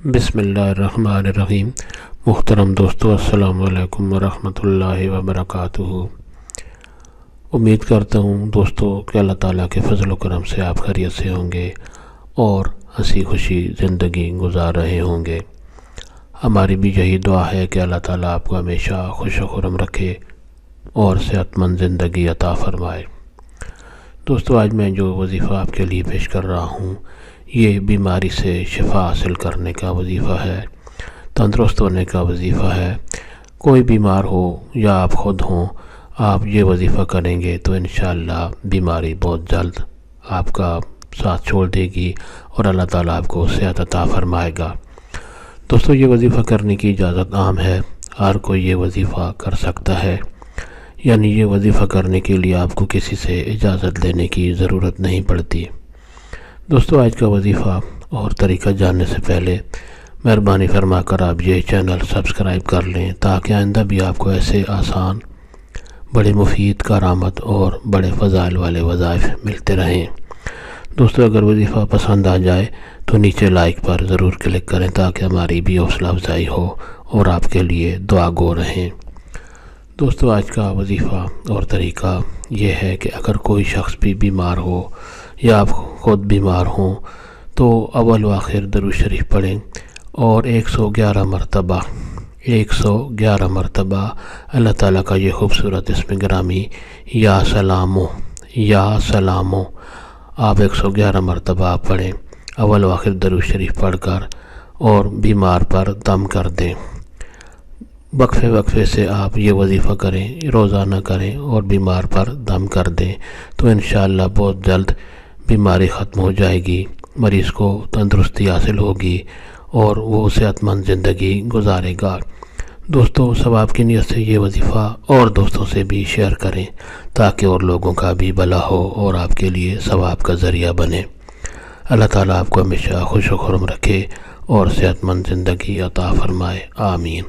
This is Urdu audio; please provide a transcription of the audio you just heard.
بسم اللہ الرحمن الرحیم۔ محترم دوستو، السلام علیکم ورحمۃ اللہ وبرکاتہ۔ امید کرتا ہوں دوستو کہ اللہ تعالیٰ کے فضل و کرم سے آپ خیریت سے ہوں گے اور ہنسی خوشی زندگی گزار رہے ہوں گے۔ ہماری بھی یہی دعا ہے کہ اللہ تعالیٰ آپ کو ہمیشہ خوش و خرم رکھے اور صحت مند زندگی عطا فرمائے۔ دوستو، آج میں جو وظیفہ آپ کے لیے پیش کر رہا ہوں یہ بیماری سے شفا حاصل کرنے کا وظیفہ ہے، تندرست ہونے کا وظیفہ ہے۔ کوئی بیمار ہو یا آپ خود ہوں، آپ یہ وظیفہ کریں گے تو انشاءاللہ بیماری بہت جلد آپ کا ساتھ چھوڑ دے گی اور اللہ تعالیٰ آپ کو صحت عطا فرمائے گا۔ دوستو، یہ وظیفہ کرنے کی اجازت عام ہے، ہر کوئی یہ وظیفہ کر سکتا ہے، یعنی یہ وظیفہ کرنے کے لیے آپ کو کسی سے اجازت لینے کی ضرورت نہیں پڑتی۔ دوستو، آج کا وظیفہ اور طریقہ جاننے سے پہلے مہربانی فرما کر آپ یہ چینل سبسکرائب کر لیں تاکہ آئندہ بھی آپ کو ایسے آسان، بڑے مفید، کارآمد اور بڑے فضائل والے وظائف ملتے رہیں۔ دوستو، اگر وظیفہ پسند آ جائے تو نیچے لائک پر ضرور کلک کریں تاکہ ہماری بھی حوصلہ افزائی ہو اور آپ کے لیے دعا گو رہیں۔ دوستو، آج کا وظیفہ اور طریقہ یہ ہے کہ اگر کوئی شخص بھی بیمار ہو یا آپ خود بیمار ہوں تو اول و آخر درود شریف پڑھیں اور 111 مرتبہ اللہ تعالیٰ کا یہ خوبصورت اسم گرامی یا سلامو آپ 111 مرتبہ پڑھیں، اول و آخر درود شریف پڑھ کر اور بیمار پر دم کر دیں۔ وقفے سے آپ یہ وظیفہ کریں، روزانہ کریں اور بیمار پر دم کر دیں تو انشاءاللہ بہت جلد بیماری ختم ہو جائے گی، مریض کو تندرستی حاصل ہوگی اور وہ صحت مند زندگی گزارے گا۔ دوستو، ثواب کی نیت سے یہ وظیفہ اور دوستوں سے بھی شیئر کریں تاکہ اور لوگوں کا بھی بھلا ہو اور آپ کے لیے ثواب کا ذریعہ بنے۔ اللہ تعالیٰ آپ کو ہمیشہ خوش و خرم رکھے اور صحت مند زندگی عطا فرمائے، آمین۔